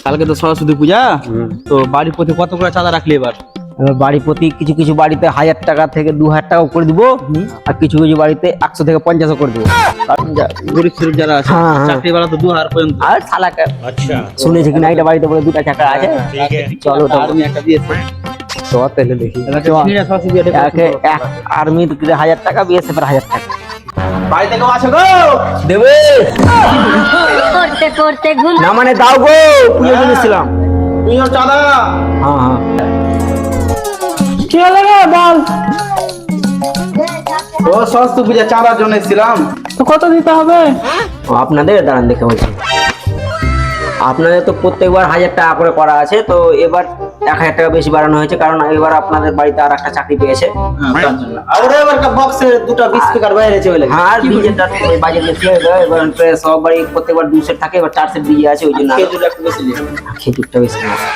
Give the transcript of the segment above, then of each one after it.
কালকে তো সরস্বতী পূজা, তো বাড়ির প্রতি কত করে চাঁদা রাখলি এবার? বাড়ি প্রতি কিছু কিছু বাড়িতে 1000 টাকা থেকে 2000 টাকা করে দিব, আর কিছু কিছু বাড়িতে 100 থেকে 50 করে দিব। গরিব শরীফ যারা আছে, হ্যাঁ, হ্যাঁ। চাকরিওয়ালা তো 2000 পর্যন্ত। আর শালাকে শুনেছি কিনা এটা বাড়িতে বলে 2টা চাকা আছে। চলো আর্মি একটা দিয়েছে, চল তাহলে দেখি। আর্মির 1000 টাকা, বিএসএফ এর 1000 টাকা বাড়িতে কেউ আছে গো? দেবে করতে করতে ঘুম না, মানে দাও গো, পুজো জিনিসছিলাম। তুইও চাঁদা? হ্যাঁ হ্যাঁ। কি হলো রে বল? ও সরস্বতী পূজা চাঁদার জন্য এসেছিলাম। তো কত দিতে হবে? আপনাদের দাঁড়ান দেখে বলছি, আপনাদের তো প্রত্যেকবার 1000 টাকা করে করা আছে, তো এবার 1000 টাকা বেশি বাড়ানো হয়েছে, কারণ এবার আপনাদের বাড়িতে আর একটা চাকরি পেয়েছে। তার জন্য। আর ওরা এবার বক্সে দুটো 20 স্পিকার বাইরেছে বলে। হ্যাঁ, আর ডিজেটা বাজেট বেশি হয়ে গেল, এবার সব বাড়ি প্রত্যেকবার 2 সেট থাকে, এবার 4 সেট ডিজে আছে, ওই জন্য খেজুর একটু বেশি নিয়ে। খেজুরটা বেশি আছে।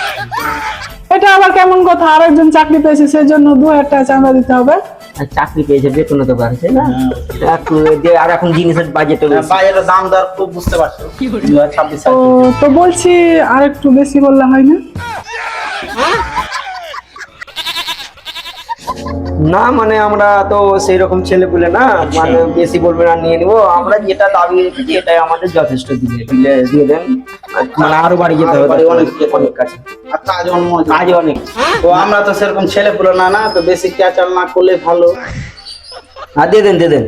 এটা আবার কেমন কথা? আরেকজন চাকরি পেয়েছে, সেই জন্য 2000 টাকা চাঁদা দিতে হবে? আর চাকরি পেয়েছে, বেতন তো বাড়ছে না একটু, আর এখন জিনিসের বাজেটও বেশি। বাইরের দাম দর খুব বুঝতে পারছো। 2026 তো তো বলছি আর একটু বেশি বললে হয় না? না মানে আমরা তো সেই রকম ছেলে পেলে না, মানে বেশি বলবে না, নিয়ে নিবো আমরা, যেটা দাবি রেখেছি এটাই আমাদের যথেষ্ট। দিয়ে দেন, মানে আরো বাড়ি যেতে হবে, বাড়ি অনেক অনেক কাছে, আর কাজ কাজ অনেক। তো আমরা তো সেরকম ছেলে পুরো না, তো বেশি ক্যাচাল না করলে ভালো। আর দিয়ে দেন, দিয়ে দেন।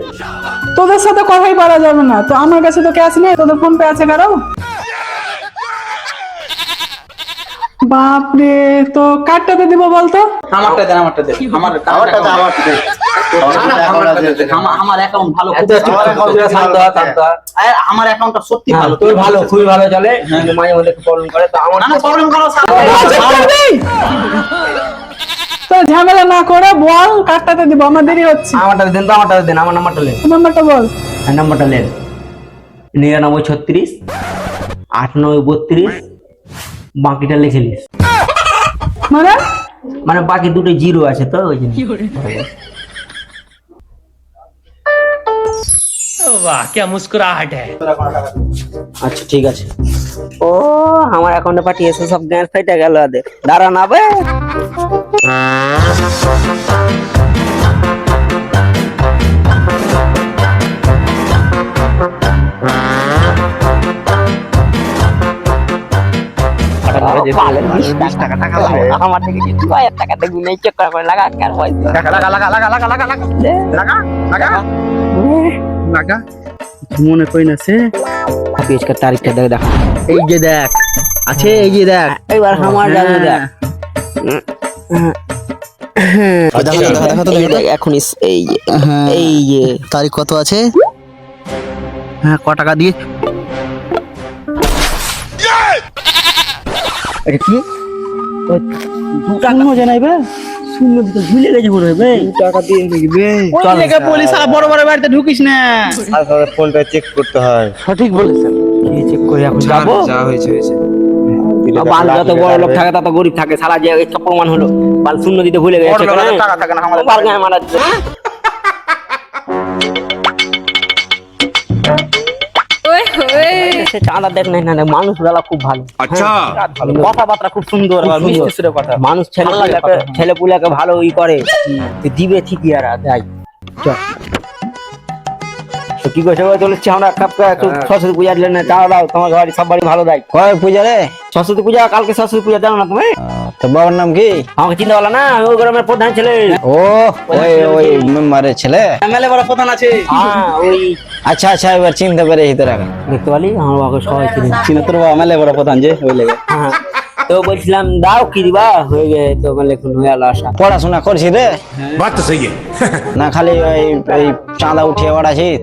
তোদের সাথে কথাই বলা যাবে না, তো আমার কাছে তো ক্যাশ নেই, তোদের ফোন পে আছে কারো? বাপরে, তো কার্ডটাতে দিব বলতো? আমারটা দেন, আমারটা দেন। আমার আমার অ্যাকাউন্ট ভালো, খুব শান্ত হ, শান্ত হ। আমার অ্যাকাউন্টটা সত্যি হ্যাঁ, ভালো। তোর ভালো, খুবই ভালো চলে, কিন্তু মাঝে মধ্যে প্রবলেম করে, তো আমার না না প্রবলেম করো। তো ঝামেলা না করে বল কার্ডটাতে দিব, আমার দেরি হচ্ছে। আমারটা দেন তো, আমারটা দেন, আমার নাম্বারটা নেন। নাম্বারটা বল। নাম্বারটা নেন 9936 9832, বাকিটা লিখে নিস। মানে মানে বাকি দুটো জিরো আছে তো, ওই জন্য। वाह क्या मुस्कुराहट है। আচ্ছা ঠিক আছে। ও আমার অ্যাকাউন্টে পাঠিয়েছে, সব গ্যাস ফাইটা গেল। দাঁড়া না বে, আমার থেকে 2000 টাকা দেখবি না, চেক করে লাগা কার পয়সা লাগা মনে কই না সে পেজকার তারিখটা দেখা। এই যে দেখ আছে, এই যে দেখ এবার আমার যাবে দেখ। এখন এই যে, এই যে তারিখ কত আছে? হ্যাঁ, ক টাকা দিয়ে? এটা কি? ওই 2 টাকা মজা নাই বে, শূন্য দিতে ভুলে গেছে মনে হয় বে। 2 টাকা দিয়ে নিবি? ওই জায়গা পুলিশ আর বড় বড় বাড়িতে ঢুকিস না। ফোনটা চেক করতে হয়। সঠিক বলেছেন, কি চেক করে এখন যাবো? যা হয়েছে হয়েছে। বাল যত বড় লোক থাকে তত গরিব থাকে, সারা যে একটা প্রমাণ হলো, বাল শূন্য দিতে ভুলে বড় গেছে। লোকের টাকা থাকে না, আমাদের বাল গায়ে মারাচ্ছে। সে চাঁদা দেখ না, না মানুষ বেলা খুব ভালো। আচ্ছা, কথাবার্তা খুব সুন্দর, মিষ্টি সুরে কথা। মানুষ ছেলে পুলাকে ভালো ই করে, দিবে ঠিকই আর দেয়। চল তো কি করছে চলেছি আমরা, একটু সরস্বতী পূজা দিলেন না, চাঁদা দাও, তোমার বাড়ি সব বাড়ি ভালো দেয়। কয় পূজা রে? সরস্বতী পূজা, কালকে সরস্বতী পূজা জানো না তুমি? তোর বাবার নাম কি? আমাকে চিন্তা পারলা না, আমি ওই গ্রামের প্রধান ছেলে। ও ওই ওই মেম্বারের ছেলে। এমএলএ বড় প্রধান আছে। হ্যাঁ ওই আচ্ছা আচ্ছা, এবার চিনতে পেরেছি তোর আগে। দেখতে পালি আমার বাবাকে সবাই চিনি। চিনে তোর বাবা এমএলএ বড় প্রধান যে, ওই লেগে। হ্যাঁ, তো বলছিলাম দাও কি দিবা, হয়ে গেছে তো মানে এখন হয়ে গেল আসা। পড়াশোনা করছি রে? बात तो सही है। না খালি ওই চাঁদা উঠিয়ে বেড়াছিস?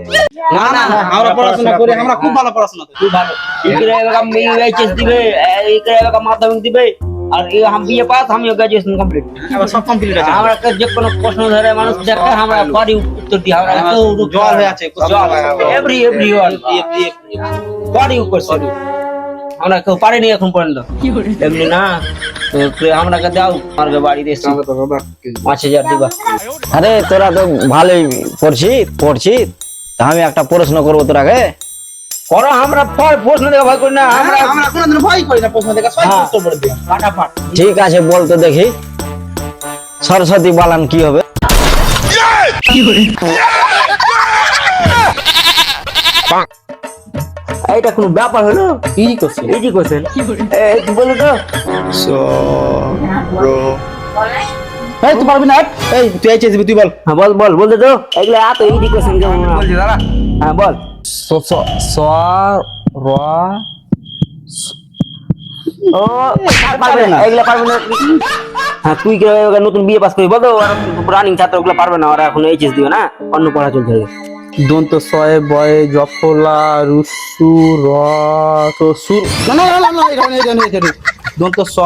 না না, আমরা পড়াশোনা করি, আমরা খুব ভালো পড়াশোনা করি। খুব ভালো। ইকরে এলাকা এইচএস দিবে, ইকরে এলাকা মাধ্যমিক দিবে, আর हम बीए पास, हम গ্রাজুয়েশন কমপ্লিট। এবার সব কমপ্লিট আছে। আমরা যে কোনো প্রশ্ন ধরে মানুষ দেখে আমরা পারি উত্তর দিই। আমরা জল হয়ে আছে, জল এভরিওয়ান পারি কোশ্চেন, আমরা কেউ পারিনি এখন পর্যন্ত। এমনি না, তো আমরাকে দাও, আমার বাড়িতে এসে 5000 দিবা। আরে তোরা তো ভালোই পড়ছিস, তা আমি একটা প্রশ্ন করবো তোর আগে। করো, আমরা প্রশ্ন দেখে ভয় করি না, আমরা আমরা কোনোদিন ভয় করি না প্রশ্ন থেকে, সবাই হ্যাঁ। উত্তর করে দিই। ফাটাফাট। ঠিক আছে বলতো দেখি সরস্বতী বালান কি হবে? এইটা কোনো ব্যাপার হলো? Easy question. Easy question. তুই বলো তো। এই তুই পারবি না? এই তুই এইচএস দিবি, তুই বল। হ্যাঁ বল বল, বলতে তো। এগুলো এত ইজি কোশ্চেন কেমন? বলছি দাদা। হ্যাঁ বল। ও পারবে না, এগুলা পারবে না। হ্যাঁ তুই কি নতুন বিএ পাস করি বল তো, রানিং ছাত্র ওগুলো পারবে না, ওরা এখন এইচএস দিবে না, অন্য পড়া চলছে। দন্ত সয় বয় জফলা রুসু র তো সুর না না না না এটা দন্ত স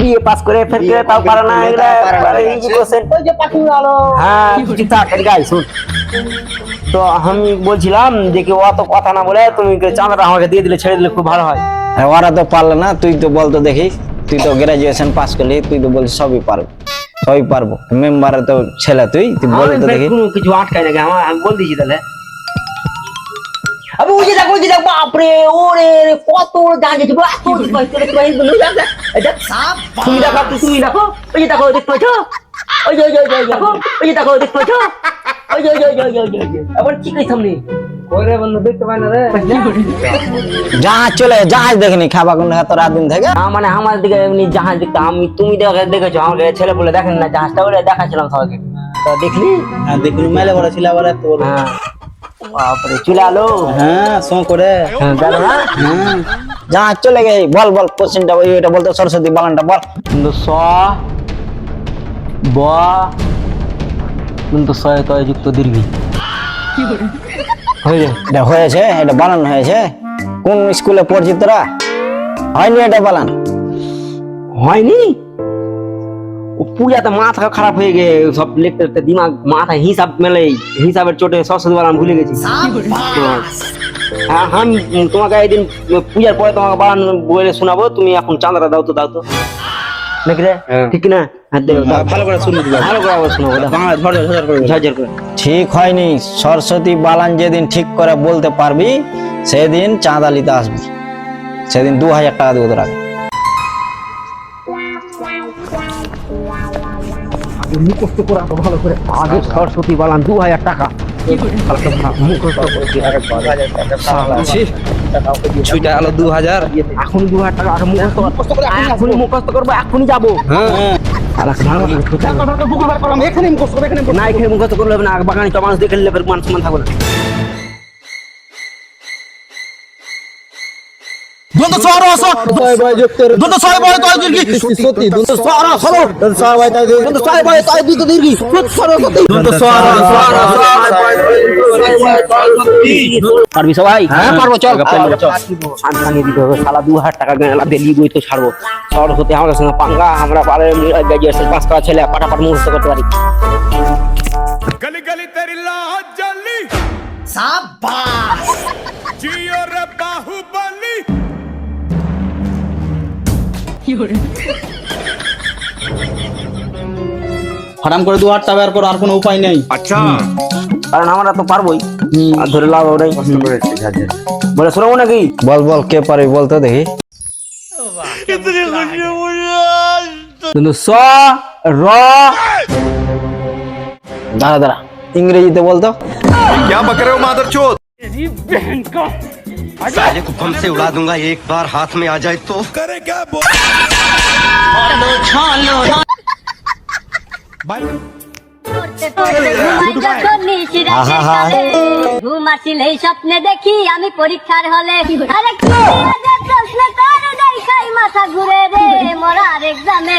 বিএ পাস করে ফের করে তাও পারে না, এগুলা ইজি কোশ্চেন। ওই যে পাখি আলো। হ্যাঁ তুই থাক, এদিকে আয়, শুন। তো আমি বলছিলাম যে কি অত কথা না বলে তুমি চাঁদাটা আমাকে দিয়ে দিলে, ছেড়ে দিলে খুব ভালো হয়। আর ওরা তো পারলো না, তুই তো বলতো দেখি। তুই তো গ্রাজুয়েশন পাস করলি, তুই তো বলছিস সবই পারবো, সবই পারবো। মেম্বারে তো ছেলে, তুই তুই বলতো আমি দেখি। কোনো কিছু আটকাই নাকি, আমি বল দিয়েছি তাহলে। আমি ওই যে দেখ বাপরে, ওরে কত জাহাজ আছে, তুমি দেখো, তুমি দেখো, ওই যে দেখো, দেখতে পাচ্ছ? ওই যে দেখো, ওই যে দেখো, দেখতে পাচ্ছ? ওই যে আবার কি কই সামনে ওরে বন্ধু দেখতে পাই না রে। জাহাজ চলে, জাহাজ দেখিনি খাবা কোন তোর দিন থেকে। মানে আমার দিকে এমনি জাহাজ দেখতে, আমি তুমি দেখেছো, আমাকে ছেলে বলে দেখেন না জাহাজটা, বলে দেখাচ্ছিলাম সবাইকে, তো দেখলি? হ্যাঁ দেখুন মেলে বড় ছিল আবার এত বড়। হ্যাঁ বাপরে চলে আলো। হ্যাঁ সো করে। হ্যাঁ দেখো না। হ্যাঁ জাহাজ চলে গেছে। বল বল কোশ্চেনটা, ওইটা বলতো সরস্বতী বালানটা বল। কিন্তু স ব কিন্তু স তয় যুক্ত দীর্ঘি হয়ে যায়। এটা হয়েছে, এটা বানানো হয়েছে। কোন স্কুলে পড়ছি তোরা? হয়নি এটা বালান? হয়নি? ও পূজাতে মাথা খারাপ হয়ে গে, সব লিখতে লিখতে দিমাগ মাথা হিসাব মেলে, হিসাবের চোটে সরস্বতী বালান ভুলে গেছি। তো, হ্যাঁ আমি তোমাকে একদিন পূজার পরে তোমাকে বালান বলে শোনাবো, তুমি এখন চাঁদাটা দাও তো নাকি রে? ঠিক না? হ্যাঁ দেও, দাও। ভালো করে শুনে দিবা। ভালো করে আবার শোনাবো, দাও। বাংলা ঝরঝর করে। ঝরঝর করে। ঠিক হয়নি। সরস্বতী বালান যেদিন ঠিক করে বলতে পারবি, সেদিন চাঁদা নিতে আসবি। সেদিন 2000 টাকা দেবো তোরা। মুখস্থ করা তো ভালো করে, আগে সরস্বতী বালান 2000 টাকা। ছুইটা আলো 2000। এখন 2000 টাকা আগে মুখস্থ করে, এখনই মুখস্থ করবো, এখনই যাবো। এখানে মুখস্থ করে, এখানে না এখানে মুখস্থ করলে হবে না, বাগানে তো মানুষ দেখে নিলে মান সম্মান থাকবে না। দন্ত সর স বয় বয় যুক্ত দন্ত সর বয় তয় দীর্ঘি সত্যি দন্ত সর সর দন্ত সর বয় তয় দীর্ঘি দন্ত সর বয় তয় দীর্ঘি সরস্বতী দন্ত সর পারবি সবাই? হ্যাঁ পারবো, চল। শান্তি দিতে হবে, শালা 2000 টাকা গেলা দিলি বই তো ছাড়বো। সরস্বতী আমাদের সঙ্গে পাঙ্গা, আমরা পারে গ্রাজুয়েশন পাস করা ছেলে পাটাপাট মুখস্থ করতে পারি। गली गली तेरी लाज जली शाबाश जियो रे बाहुबली হারাম করে 2000 টাকা বের করো, আর কোনো উপায় নেই। কারণ আমরা তো পারবোই, আর ধরে লাভ ওটাই বলে শোনাবো নাকি? বল বল, কে পারবি বলতো দেখি। কিন্তু স র দাঁড়া দাঁড়া, ইংরেজিতে বলতো। क्या बक रहे हो मादरचोद? साले को बम से उड़ा दूंगा एक बार हाथ में आ जाए तो। करे क्या बोल পড়তে পড়তে ঘুমাই যখন নিশিরাতের কালে, ঘুম আসিলেই স্বপ্নে দেখি আমি পরীক্ষার হলে। আরে কি আজব প্রশ্ন করে দেখাই মাথা ঘুরে রে, মোর আর এক্সামে